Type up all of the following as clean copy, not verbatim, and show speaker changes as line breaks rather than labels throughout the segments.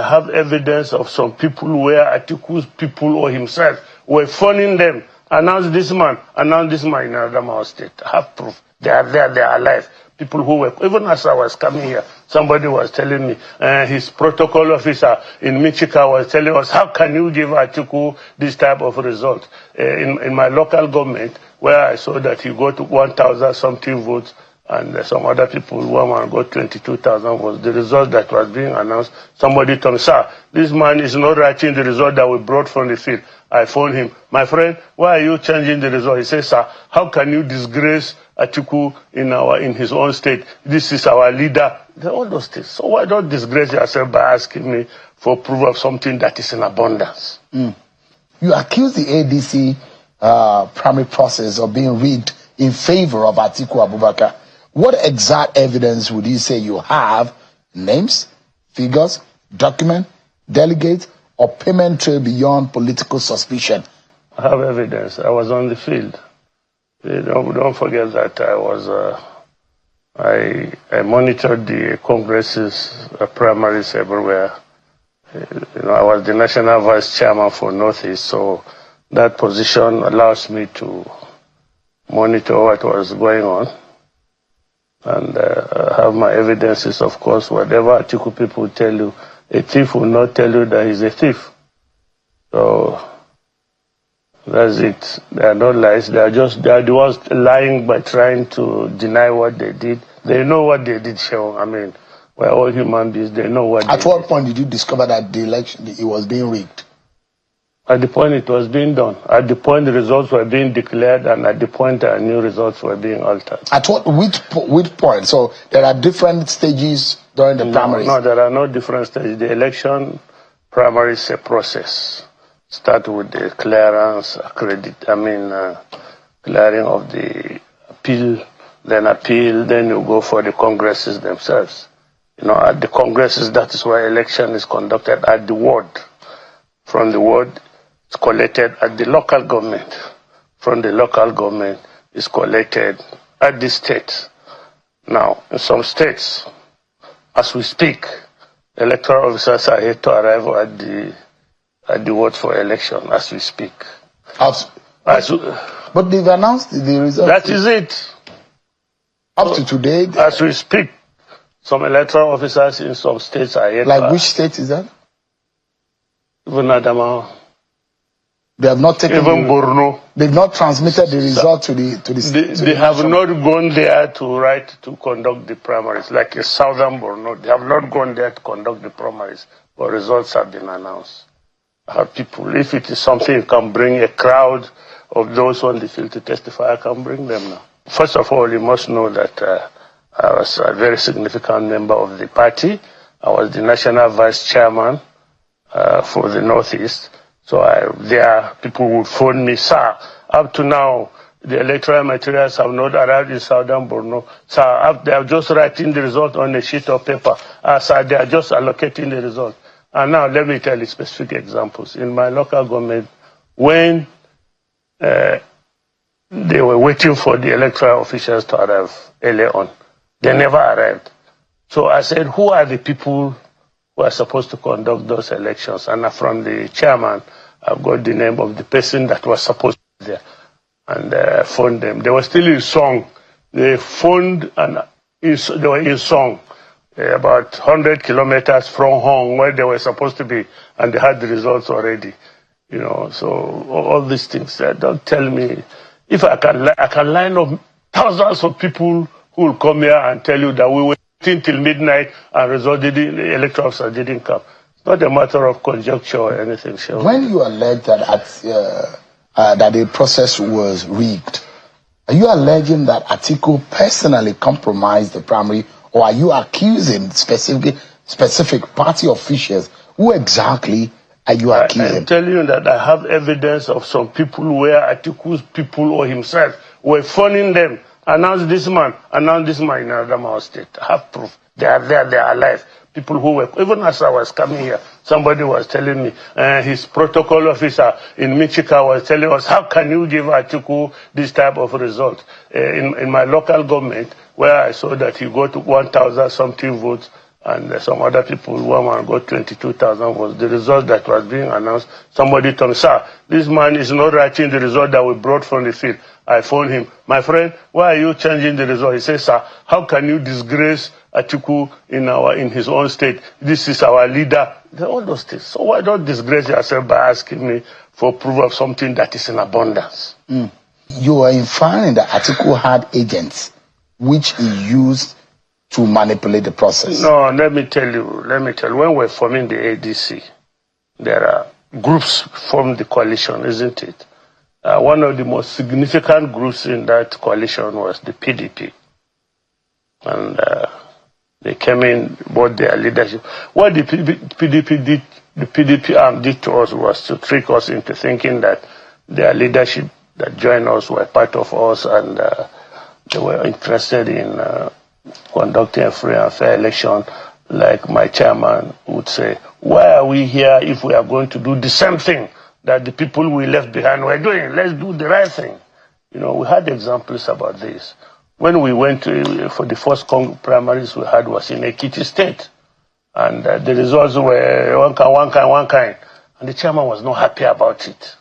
I have evidence of some people where Atiku's people or himself were phoning them, announce this man in Adamawa State. I have proof. They are there, they are alive. People who were, even as I was coming here, somebody was telling me, his protocol officer in Michika was telling us, how can you give Atiku this type of result? In my local government, where I saw that he got 1,000 something votes, and some other people, one man got 22,000 votes. The result that was being announced, somebody told me, sir, this man is not writing the result that we brought from the field. I phoned him, my friend, why are you changing the result? He says, sir, how can you disgrace Atiku in his own state? This is our leader. All those things. So why don't disgrace yourself by asking me for proof of something that is in abundance?
You accuse the ADC primary process of being rigged in favor of Atiku Abubakar. What exact evidence would you say you have? Names, figures, document, delegates, or payment trail beyond political suspicion?
I have evidence. I was on the field. Don't forget that I monitored the Congresses, primaries everywhere. I was the national vice chairman for Northeast, so that position allows me to monitor what was going on. And I have my evidences, of course. Whatever Atiku people tell you, a thief will not tell you that he's a thief. So that's it. They are not lies. They are the ones lying by trying to deny what they did. They know what they did, Sean. I mean, we're all human beings. They know what
At what point did you discover that the election, it was being rigged?
At the point it was being done. At the point the results were being declared, and at the point new results were being altered.
At which point? So there are different stages during the primaries?
No, there are no different stages. The election primary is a process. Start with the clearance, clearing of the appeal, then you go for the Congresses themselves. At the Congresses, that is where election is conducted at the ward. From the ward, it's collected at the local government. From the local government, it's collected at the state. Now, in some states, as we speak, electoral officers are here to arrive at the ward for election as we speak.
But they've announced the results.
That is it.
Up to today?
As we speak, some electoral officers in some states are here.
Like which state is that?
Even Adamawa.
They have not taken.
Even Borno.
They've not transmitted the result to the.
They have not gone there to conduct the primaries. Like in southern Borno, they have not gone there to conduct the primaries, but results have been announced. People, if it is something you can bring a crowd of those on the field to testify, I can bring them now. First of all, you must know that I was a very significant member of the party. I was the national vice chairman for the Northeast. So people would phone me, sir, up to now, the electoral materials have not arrived in southern Borno. Sir, they are just writing the result on a sheet of paper. Sir, they are just allocating the result. And now let me tell you specific examples. In my local government, when they were waiting for the electoral officials to arrive early on, they never arrived. So I said, who are the people who are supposed to conduct those elections? And from the chairman, I've got the name of the person that was supposed to be there. And phoned them. They were still in song. They phoned and they were in song. About 100 kilometers from home where they were supposed to be, and they had the results already. So all these things. Don't tell me. If I can line up thousands of people who will come here and tell you that we were waiting till midnight and the electoral officers didn't come. It's not a matter of conjecture or anything. Sure.
When you allege that that the process was rigged, are you alleging that Atiku personally compromised the primary? Or are you accusing specific party officials? Who exactly are you accusing?
I'm telling you that I have evidence of some people where Atiku's people or himself were phoning them, announce this man in Adamawa State. I have proof. They are there, they are alive. People who were, even as I was coming here, somebody was telling me, his protocol officer in Michika was telling us, how can you give Atiku this type of result? In my local government, where I saw that he got 1,000 something votes, and some other people, one man got 22,000 was the result that was being announced. Somebody told me, sir, this man is not writing the result that we brought from the field. I phoned him, my friend, why are you changing the result? He says, sir, how can you disgrace Atiku in his own state? This is our leader. All those things. So why don't disgrace yourself by asking me for proof of something that is in abundance?
You are inferring that Atiku had agents which he used to manipulate the process.
No, let me tell you. When we're forming the ADC, there are groups formed the coalition, isn't it? One of the most significant groups in that coalition was the PDP. And they came in, bought their leadership. What the PDP did, the PDP Arm did to us was to trick us into thinking that their leadership that joined us were part of us, and they were interested in conducting a free and fair election. Like my chairman would say, why are we here if we are going to do the same thing that the people we left behind were doing? Let's do the right thing. You know, we had examples about this. When we went for the first primaries we had was in Ekiti State. And the results were one kind. And the chairman was not happy about it,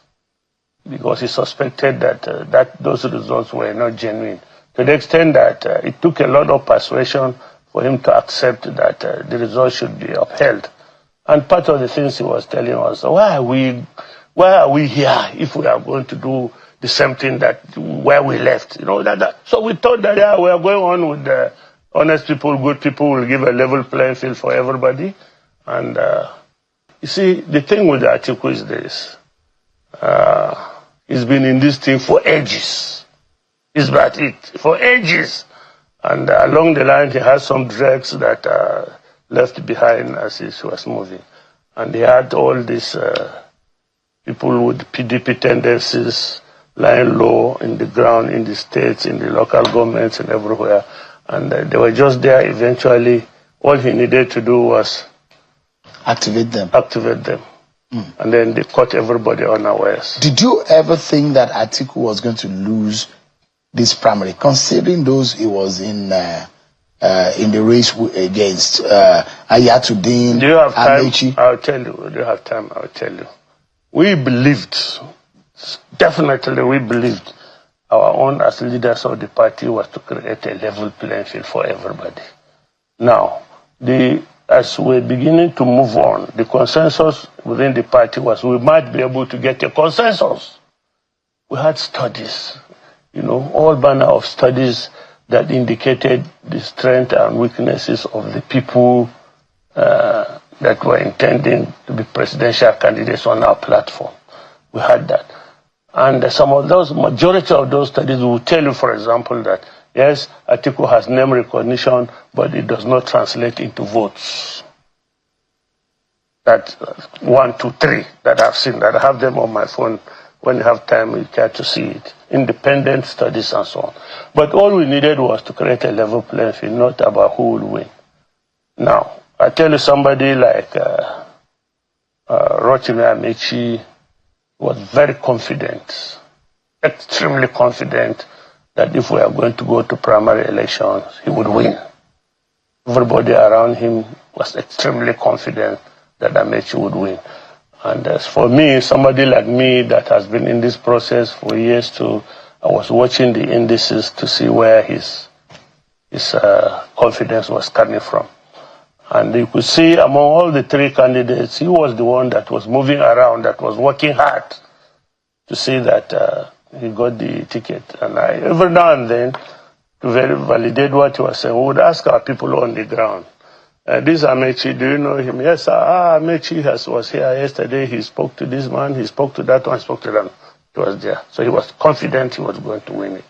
because he suspected that those results were not genuine, to the extent that it took a lot of persuasion for him to accept that the results should be upheld. And part of the things he was telling us, why are we here if we are going to do the same thing where we left? You know, so we thought that we are going on with the honest people, good people, will give a level playing field for everybody. And you see, the thing with Atiku is this. He's been in this thing for ages. He's about it for ages. And along the line, he has some dregs that left behind as he was moving. And he had all these people with PDP tendencies lying low in the ground, in the states, in the local governments, and everywhere. And they were just there. Eventually, all he needed to do was
activate them.
And then they caught everybody unawares.
Did you ever think that Atiku was going to lose this primary, considering those he was in the race against Ayatollah?
Do you have time?
Amechi?
I'll tell you. Do you have time? I'll tell you. We believed, definitely we believed, our own as leaders of the party was to create a level playing field for everybody. Now, as we're beginning to move on, the consensus within the party was we might be able to get a consensus. We had studies, you know, all manner of studies that indicated the strength and weaknesses of the people that were intending to be presidential candidates on our platform. We had that. And some of those, majority of those studies will tell you, for example, that yes, Atiku has name recognition, but it does not translate into votes. That's 1, 2, 3 that I've seen, that I have them on my phone. When you have time, you care to see it. Independent studies and so on. But all we needed was to create a level playing field, not about who will win. Now, I tell you, somebody like Rotimi Amechi was very confident, extremely confident, that if we are going to go to primary elections, he would win. Everybody around him was extremely confident that Amechi would win. And as for me, somebody like me that has been in this process for years too, I was watching the indices to see where his confidence was coming from. And you could see among all the 3 candidates, he was the one that was moving around, that was working hard to see that he got the ticket. And every now and then, to validate what he was saying, we would ask our people on the ground, this Amechi, do you know him? Yes, sir. Amechi was here yesterday. He spoke to this man, he spoke to that one, spoke to them. He was there. So he was confident he was going to win it.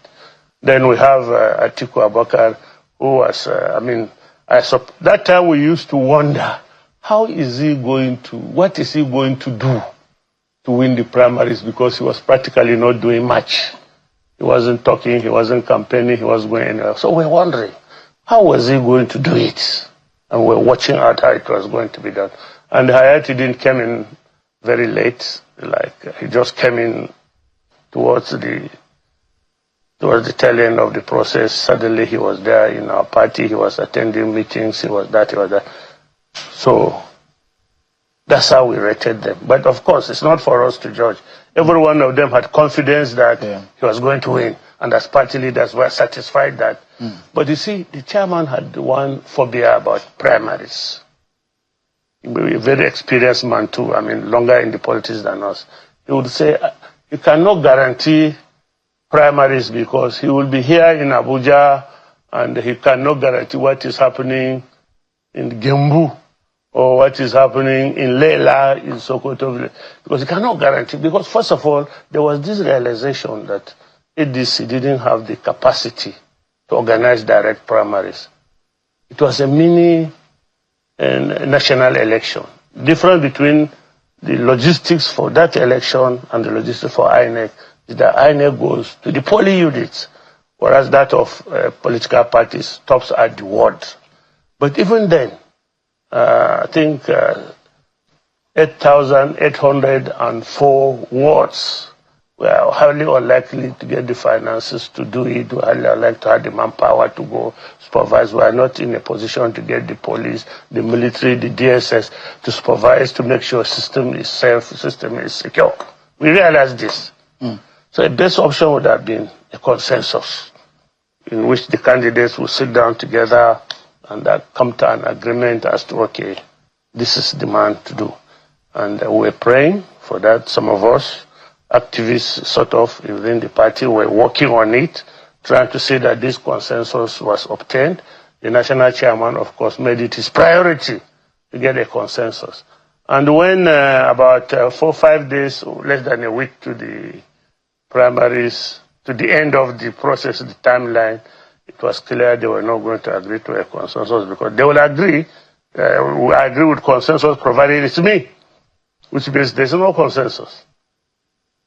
Then we have Atiku Abubakar, who was, that time we used to wonder, what is he going to do to win the primaries, because he was practically not doing much. He wasn't talking, he wasn't campaigning, he wasn't going anywhere. So we're wondering, how was he going to do it? And we're watching out how it was going to be done. And Hayati didn't come in very late, he just came in towards the towards the tail end of the process, suddenly he was there in our party, he was attending meetings, he was that, he was that. So that's how we rated them. But of course, it's not for us to judge. Every one of them had confidence that he was going to win. And as party leaders were satisfied that. But you see, the chairman had one phobia about primaries. He was a very experienced man too, I mean, longer in the politics than us. He would say, you cannot guarantee primaries because he will be here in Abuja and he cannot guarantee what is happening in Gembu or what is happening in Lela, in Sokoto, because he cannot guarantee. Because first of all, there was this realization that ADC didn't have the capacity to organize direct primaries. It was a mini national election. Difference between the logistics for that election and the logistics for INEC is that INEC goes to the polling units, whereas that of political parties stops at the ward. But even then, I think 8,804 wards were highly unlikely to get the finances to do it, were highly unlikely to have the manpower to go supervise. We are not in a position to get the police, the military, the DSS to supervise, to make sure system is safe, system is secure. We realize this. So the best option would have been a consensus in which the candidates will sit down together and come to an agreement as to, okay, this is the man to do. And we're praying for that. Some of us, activists sort of within the party, were working on it, trying to see that this consensus was obtained. The national chairman, of course, made it his priority to get a consensus. And when about 4 or 5 days, or less than a week to the primaries, to the end of the process, the timeline, it was clear they were not going to agree to a consensus because they will agree, we agree with consensus provided it's me, which means there's no consensus.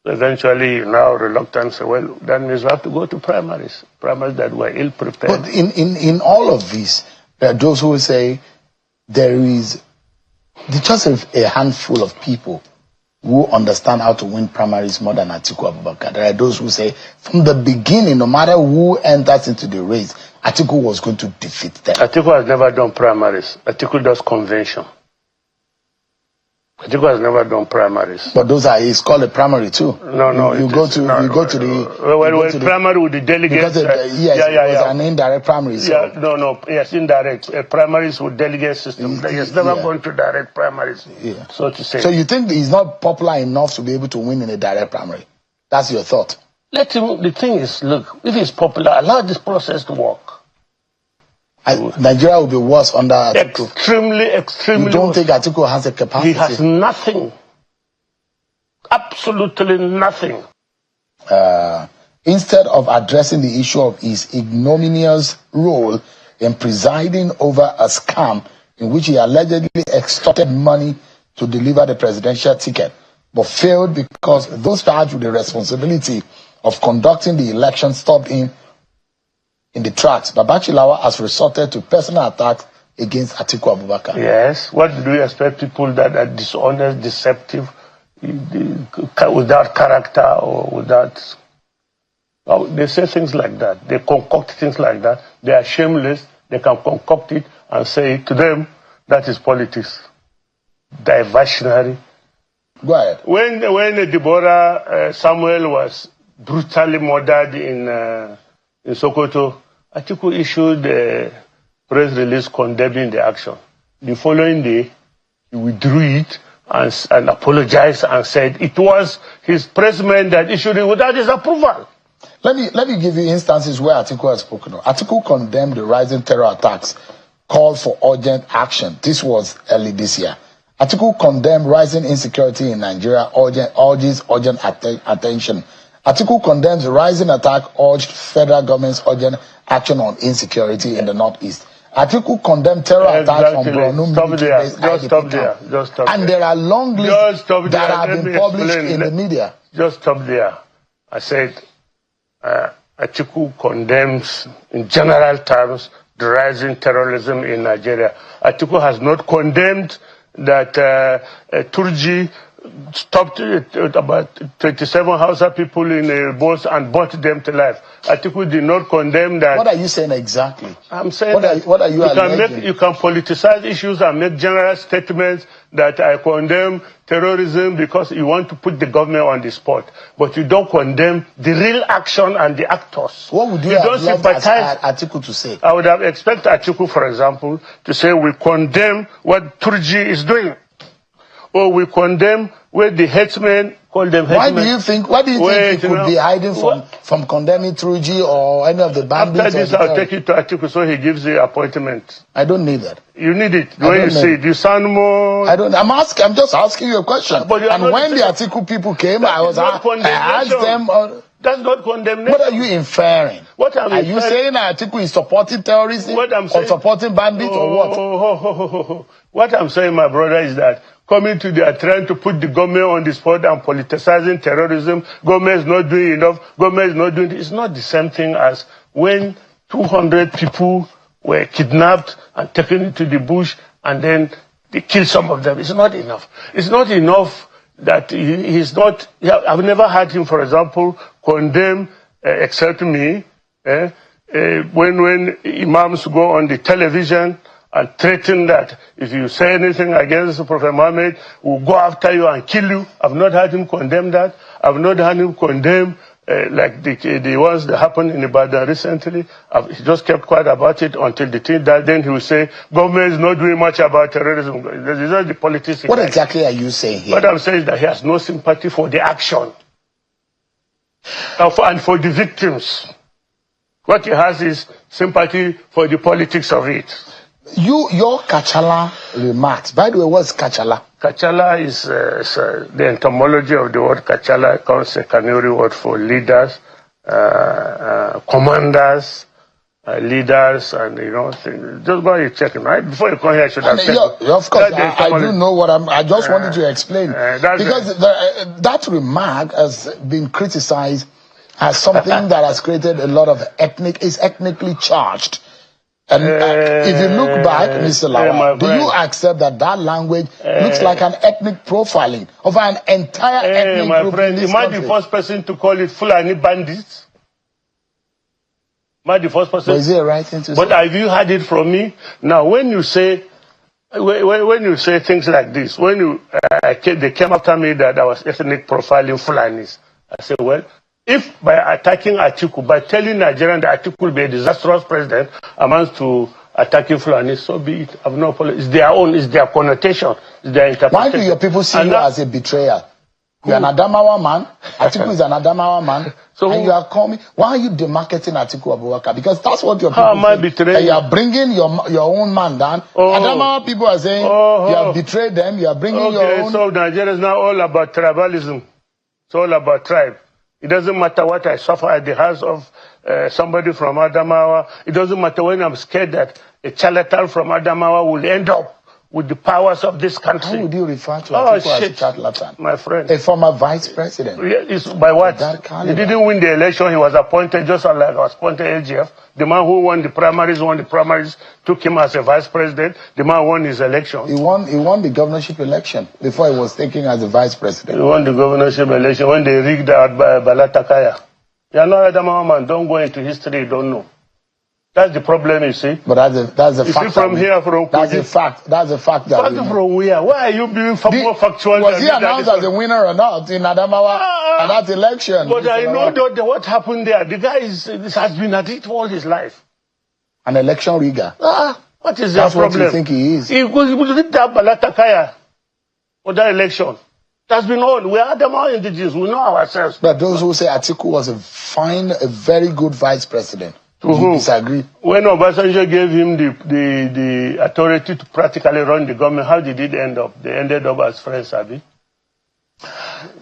So eventually, now reluctant say, well, that means we have to go to primaries that were ill-prepared.
But in all of this, there are those who say there is just a handful of people who understand how to win primaries more than Atiku Abubakar. There are those who say from the beginning, no matter who enters into the race, Atiku was going to defeat them.
Atiku has never done primaries. Atiku does convention. Atiku has never done primaries.
But those are, it's called a primary too.
No.
You go to the
primary with the delegates.
Because it was an indirect primary. So.
Yes, indirect. Primaries with delegate system. He has never gone to direct primaries, so to say.
So you think he's not popular enough to be able to win in a direct primary? That's your thought?
Let him, the thing is, look, if he's popular, allow this process to work.
Nigeria will be worse under Atiku.
Extremely
You don't
worse.
think Atiku has a capacity?
He has nothing. Absolutely nothing.
Instead of addressing the issue of his ignominious role in presiding over a scam in which he allegedly extorted money to deliver the presidential ticket, but failed because those charged with the responsibility of conducting the election stopped him in the tracks, Babachir Lawal has resorted to personal attacks against Atiku Abubakar.
Yes. What do we expect people that are dishonest, deceptive, without character or without... Well, they say things like that. They concoct things like that. They are shameless. They can concoct it and say it. To them, that is politics. Diversionary.
Go ahead.
When Deborah Samuel was brutally murdered in Sokoto, Atiku issued a press release condemning the action. The following day, he withdrew it and apologized and said it was his pressman that issued it without his approval.
Let me give you instances where Atiku has spoken. Atiku condemned the rising terror attacks, called for urgent action. This was early this year. Atiku condemned rising insecurity in Nigeria, urges urgent attention. Atiku condemns the rising attack, urged federal government's urgent action on insecurity in the northeast. Atiku condemned terror attacks from Borno.
Just stop there.
And there are long lists that have been published in the media.
Just stop there. I said Atiku condemns, in general terms, the rising terrorism in Nigeria. Atiku has not condemned that Turji stopped about 27 Hausa people in a bus and burnt them to life. Atiku did not condemn that.
What are you saying exactly?
I'm saying
what are you alleging?
You can politicize issues and make general statements that I condemn terrorism because you want to put the government on the spot, but you don't condemn the real action and the actors.
What would you have loved Atiku to say?
I would have expected Atiku, for example, to say we condemn what Turji is doing, or we condemn where the headsmen call them headsmen.
Why do you think he could be hiding from condemning Turji or any of the bandits?
After this, I'll take it to Atiku so he gives the appointment.
I don't need that.
You need it. When you see it, you sound more...
I'm just asking you a question. And when the Atiku people came, I asked them...
That's not condemnation.
What are you inferring? Are you saying that Atiku is supporting terrorism or supporting bandits or what?
What I'm saying, my brother, is that they are trying to put the government on the spot and politicizing terrorism. Government is not doing enough. Government is not doing it. It's not the same thing as when 200 people were kidnapped and taken into the bush and then they killed some of them. It's not enough. It's not enough that he's not... I've never heard him, for example, condemn, except me, when imams go on the television and threaten that if you say anything against Prophet Muhammad, we'll go after you and kill you. I've not heard him condemn that. I've not heard him condemn like the ones that happened in Ibadan recently. He just kept quiet about it until the thing that then he will say, government is not doing much about terrorism. This is not the politics.
What exactly are you saying here?
What I'm saying is that he has no sympathy for the action and for the victims. What he has is sympathy for the politics of it.
Your Kachala remarks. By the way, what's Kachala?
Kachala is the etymology of the word Kachala. It comes a Kanuri word for leaders, commanders, leaders, and things. Just go and check it, right? Before you come here, I should have said.
Of course, I do know what I just wanted to explain because that remark has been criticized as something that has created a lot of ethnically charged. And if you look back, Mr. Lawal, do you accept that language looks like an ethnic profiling of an entire ethnic group in this country?
Am I the first person to call it Fulani bandits? Am I the first person?
But is it a right thing to say?
But have you heard it from me? Now, when you say things like this, when they came after me that I was ethnic profiling Fulanis, I said, well, if by attacking Atiku, by telling Nigerians that Atiku will be a disastrous president, amounts to attacking Fulani, so be it. I've no problem. It's their own, it's their connotation, it's their interpretation.
Why do your people see you as a betrayal? You're an Adamawa man. Atiku is an Adamawa man. And you are calling. Why are you demarketing Atiku Abubakar? Because that's what your people
How am I betraying?
You are bringing your own man down. Adamawa people are saying you have betrayed them. You are bringing your own.
So Nigeria is now all about tribalism. It's all about tribe. It doesn't matter what I suffer at the hands of somebody from Adamawa. It doesn't matter when I'm scared that a charlatan from Adamawa will end up with the powers of this country.
How would you refer to Atiku as a charlatan?
My friend.
A former vice president.
It's by what? He didn't win the election. He was appointed just like I was appointed SGF. The man who won the primaries, took him as a vice president. The man won his election.
He won the governorship election before he was taken as a vice president.
He won the governorship election when they rigged out by Bola Tinubu. You are not Adamawa man. Don't go into history. You don't know. That's the problem, you see.
But that's a fact.
You see from here, from
that's a fact. That's a fact.
That from where? Why are you being more factual?
Was he announced as a winner or not in Adamawa at that election?
But I know that what happened there. The guy has been at it all his life.
An election rigger.
What is the problem?
That's what you think he is.
He did that Bola Tinubu for that election. That's been all. We are Adamawa indigenous. We know ourselves.
But those who say Atiku was a very good vice president. Do you disagree?
When Obasanjo gave him the authority to practically run the government, how did it end up? They ended up as friends, Abi.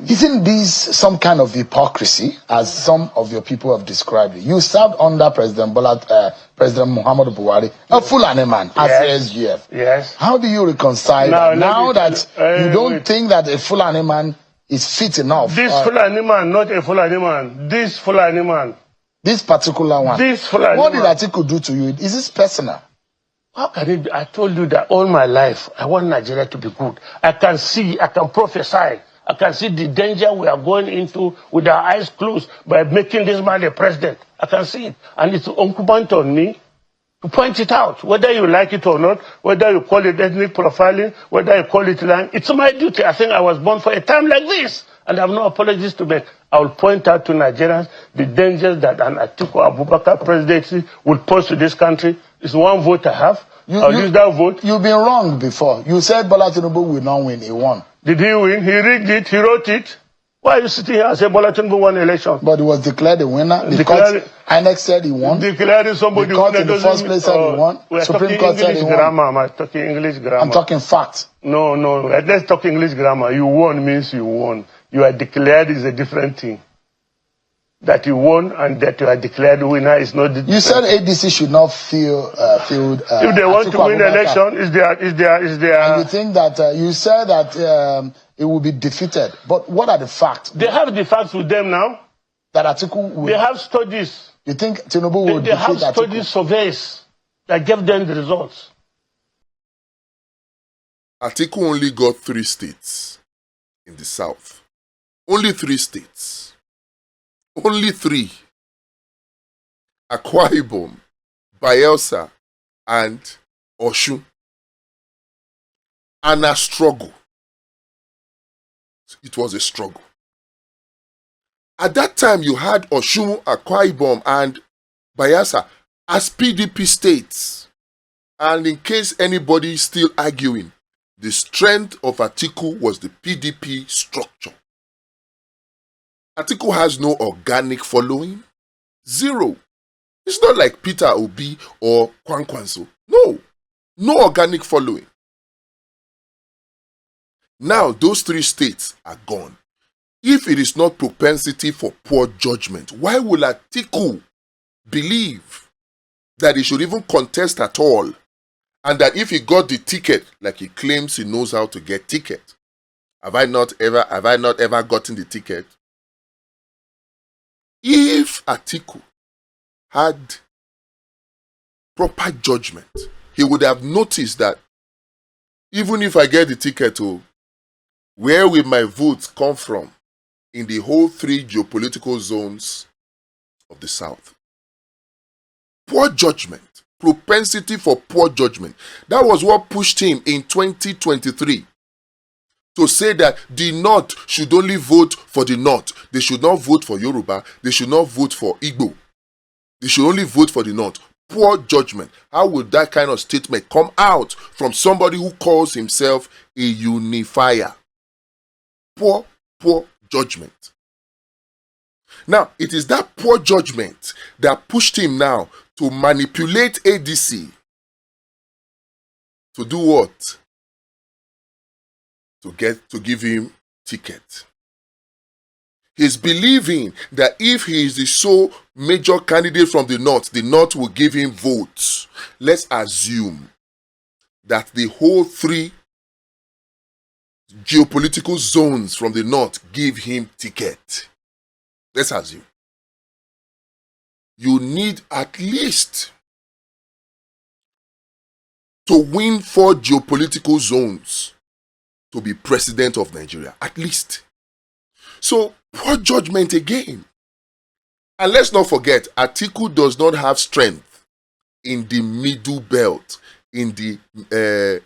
Isn't this some kind of hypocrisy, as some of your people have described it? You served under President Muhammadu Buhari, a Fulani man, as SGF.
Yes.
How do you reconcile now that you don't think that a Fulani man is fit enough?
This Fulani man, not a Fulani man. This Fulani man.
This particular one. What did Atiku do to you? Is this personal?
How can it be? I told you that all my life, I want Nigeria to be good. I can see, I can prophesy. I can see the danger we are going into with our eyes closed by making this man a president. I can see it. And it's incumbent on me to point it out, whether you like it or not, whether you call it ethnic profiling, whether you call it lying. It's my duty. I think I was born for a time like this, and I have no apologies to make. I will point out to Nigerians the dangers that an Atiku Abubakar presidency would pose to this country. It's one vote I have. I'll use that vote.
You've been wrong before. You said Bola Tinubu will not win. He won.
Did he win? He rigged it. He wrote it. Why are you sitting here and say Bola Tinubu won the election?
But he was declared a winner. Because INEC said he won.
Declaring somebody
the court in the first place said he won.
Supreme Court said he won. I'm talking English grammar.
I'm talking facts.
No. Let's talk English grammar. You won means you won. You are declared is a different thing. That you won and that you are declared winner is not the
You said ADC should not field
if they want to win the election, is there
and you think that you said that it will be defeated. But what are the facts?
They have the facts with them now.
That Atiku will...
They have studies.
You think Tinubu will defeat Atiku?
They have studies, surveys that gave them the results.
Atiku only got 3 states in the south. Only 3 states. Only 3. Akwa Ibom, Bayelsa, and Osun. And a struggle. It was a struggle. At that time, you had Osun, Akwa Ibom, and Bayelsa as PDP states. And in case anybody is still arguing, the strength of Atiku was the PDP structure. Atiku has no organic following. 0. It's not like Peter Obi or Kwankwanso. No organic following. Now, those 3 states are gone. If it is not propensity for poor judgment, why will Atiku believe that he should even contest at all? And that if he got the ticket, like he claims he knows how to get ticket. Have I not ever gotten the ticket? If Atiku had proper judgment, he would have noticed that even if I get the ticket, where will my votes come from in the whole 3 geopolitical zones of the South? Poor judgment, propensity for poor judgment. That was what pushed him in 2023 to say that the North should only vote for the North. They should not vote for Yoruba. They should not vote for Igbo. They should only vote for the North. Poor judgment. How would that kind of statement come out from somebody who calls himself a unifier? Poor judgment. Now, it is that poor judgment that pushed him now to manipulate ADC. To do what? To give him ticket. He's believing that if he is the sole major candidate from the North will give him votes. Let's assume that the whole 3 geopolitical zones from the North give him ticket. Let's assume. You need at least to win 4 geopolitical zones to be president of Nigeria, at least. So, poor judgment again. And let's not forget, Atiku does not have strength in the middle belt, in the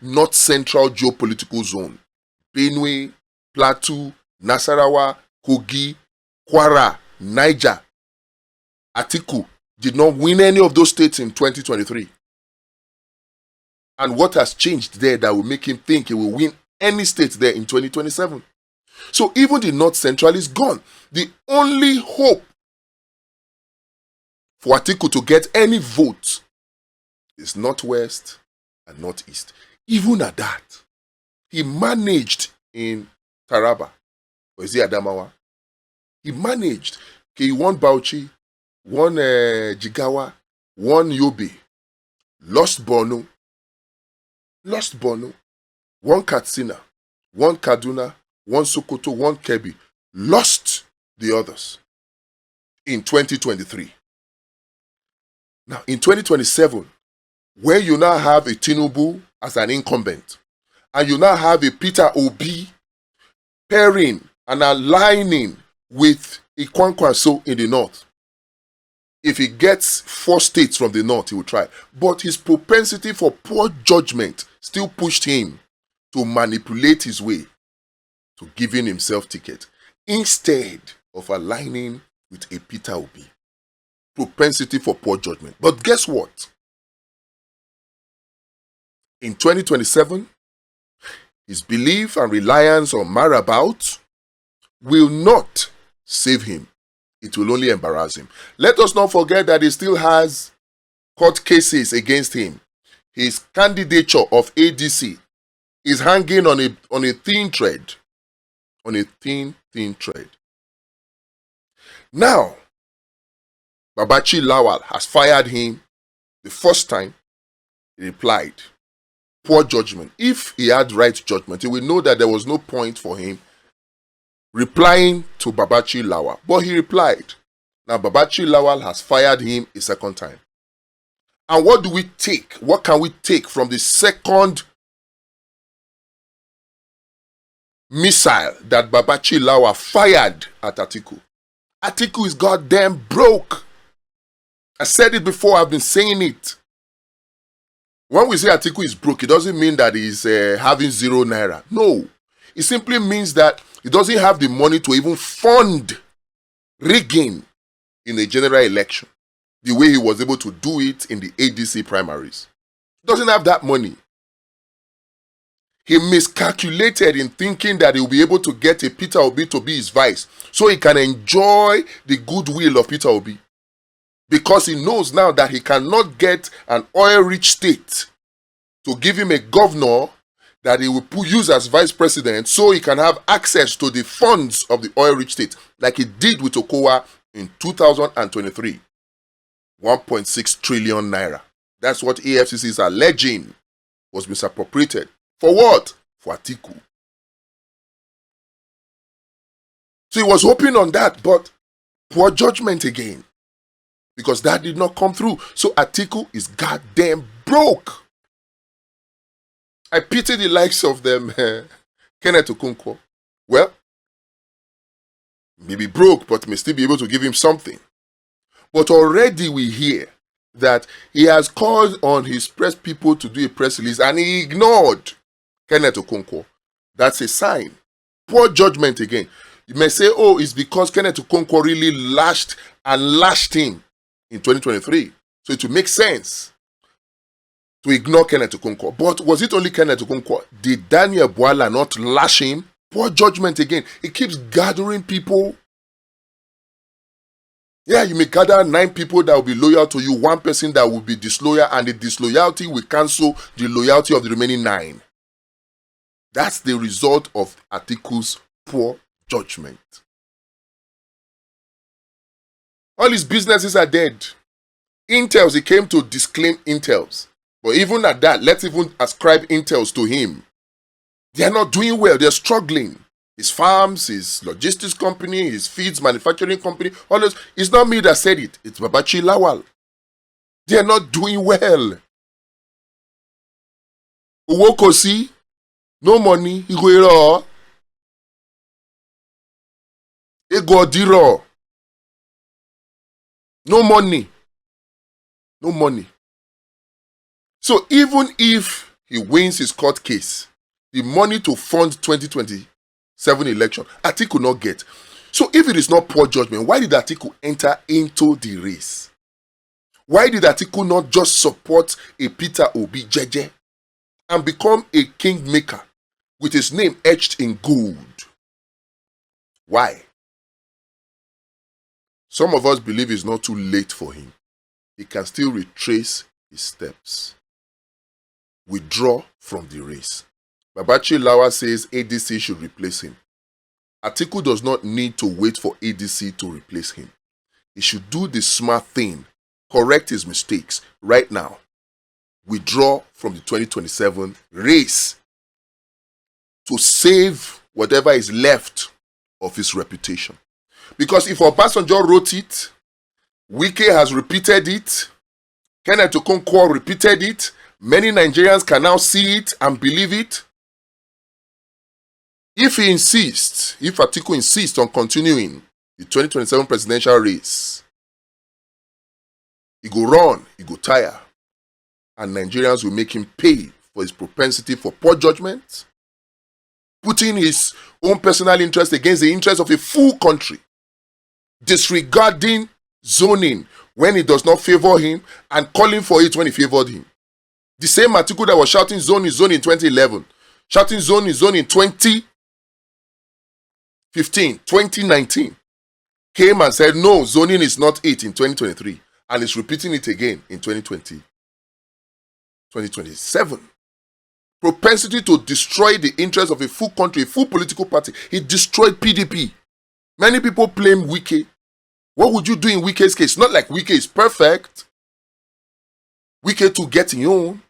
north central geopolitical zone. Benue, Plateau, Nasarawa, Kogi, Kwara, Niger. Atiku did not win any of those states in 2023. And what has changed there that will make him think he will win any state there in 2027? So even the North Central is gone. The only hope for Atiku to get any vote is Northwest and Northeast. Even at that, he managed in Taraba, or is it Adamawa? He managed. Okay, he won Bauchi, won Jigawa, won Yobe, lost Borno, won Katsina, won Kaduna, won Sokoto, won Kebbi, lost the others in 2023. Now, in 2027, where you now have a Tinubu as an incumbent, and you now have a Peter Obi pairing and aligning with Ikwankwaso in the north. If he gets 4 states from the north, he will try. But his propensity for poor judgment still pushed him to manipulate his way to giving himself ticket instead of aligning with a Peter Obi. Propensity for poor judgment. But guess what? In 2027, his belief and reliance on Marabout will not save him. It will only embarrass him. Let us not forget that he still has court cases against him. His candidature of ADC is hanging on a thin thread. On a thin thread. Now, Babachir Lawal has fired him. The first time, he replied, poor judgment. If he had right judgment, he would know that there was no point for him replying to Babachir Lawal. But he replied. Now Babachir Lawal has fired him a second time. And what do we take? What can we take from the second missile that Babachir Lawal fired at Atiku? Atiku is goddamn broke. I said it before, I've been saying it. When we say Atiku is broke, it doesn't mean that he's having 0 naira. No. It simply means that he doesn't have the money to even fund rigging in a general election the way he was able to do it in the ADC primaries. He doesn't have that money. He miscalculated in thinking that he will be able to get a Peter Obi to be his vice so he can enjoy the goodwill of Peter Obi. Because he knows now that he cannot get an oil-rich state to give him a governor that he will use as vice president so he can have access to the funds of the oil-rich state, like he did with Okowa in 2023. 1.6 trillion naira. That's what EFCC is alleging was misappropriated. For what? For Atiku. So he was hoping on that, but poor judgment again. Because that did not come through. So Atiku is goddamn broke. I pity the likes of them, Kenneth Okonkwo. Well, maybe broke, but may still be able to give him something. But already we hear that he has called on his press people to do a press release and he ignored Kenneth Okonkwo. That's a sign. Poor judgment again. You may say, oh, it's because Kenneth Okonkwo really lashed him in 2023. So it will make sense to ignore Kenneth Okonkwo. But was it only Kenneth Okonkwo? Did Daniel Boala not lash him? Poor judgment again. He keeps gathering people. Yeah, you may gather 9 people that will be loyal to you, 1 person that will be disloyal, and the disloyalty will cancel the loyalty of the remaining 9. That's the result of Atiku's poor judgment. All his businesses are dead. Intels, he came to disclaim Intels. But even at that, let's even ascribe Intels to him. They are not doing well. They are struggling. His farms, his logistics company, his feeds manufacturing company, all those. It's not me that said it. It's Babachir Lawal. They are not doing well. Uwokosi, no money, Iguero. Egodiro. No money. No money. So even if he wins his court case, the money to fund 2027 election, Atiku could not get. So if it is not poor judgment, why did Atiku enter into the race? Why did Atiku not just support a Peter Obi Jeje and become a kingmaker with his name etched in gold? Why? Some of us believe it's not too late for him. He can still retrace his steps. Withdraw from the race. Babachir Lawal says ADC should replace him. Atiku does not need to wait for ADC to replace him. He should do the smart thing, correct his mistakes right now. Withdraw from the 2027 race to save whatever is left of his reputation. Because if Obasanjo wrote it, Wike has repeated it, Kenneth Okonkwo repeated it, many Nigerians can now see it and believe it. If Atiku insists on continuing the 2027 presidential race, he go run, he go tire, and Nigerians will make him pay for his propensity for poor judgment, putting his own personal interest against the interest of a full country, disregarding zoning when it does not favor him and calling for it when it favored him. The same Atiku that was shouting zone is zone in 2011, shouting zone is zone in 2015, 2019, came and said no, zoning is not it in 2023, and is repeating it again in 2027. Propensity to destroy the interest of a full country, a full political party. He destroyed PDP. Many people blame Wike. What would you do in Wike's case? Not like Wike is perfect. Wike to get his own.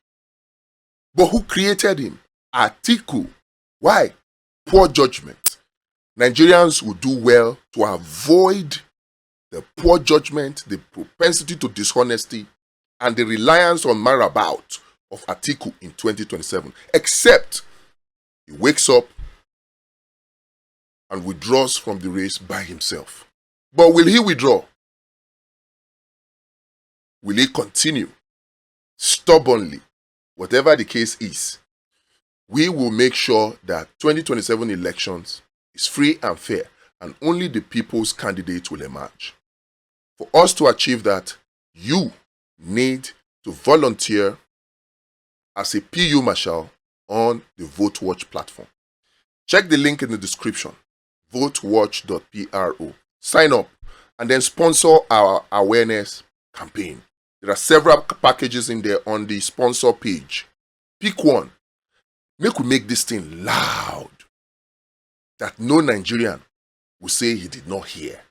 But who created him? Atiku. Why? Poor judgment. Nigerians would do well to avoid the poor judgment, the propensity to dishonesty, and the reliance on marabout of Atiku in 2027, except he wakes up and withdraws from the race by himself. But will he withdraw? Will he continue stubbornly? Whatever the case is, we will make sure that 2027 elections is free and fair, and only the people's candidate will emerge. For us to achieve that, you need to volunteer as a PU Marshal on the VoteWatch platform. Check the link in the description, votewatch.pro. Sign up and then sponsor our awareness campaign. There are several packages in there on the sponsor page. Pick one. We make this thing loud that no Nigerian will say he did not hear.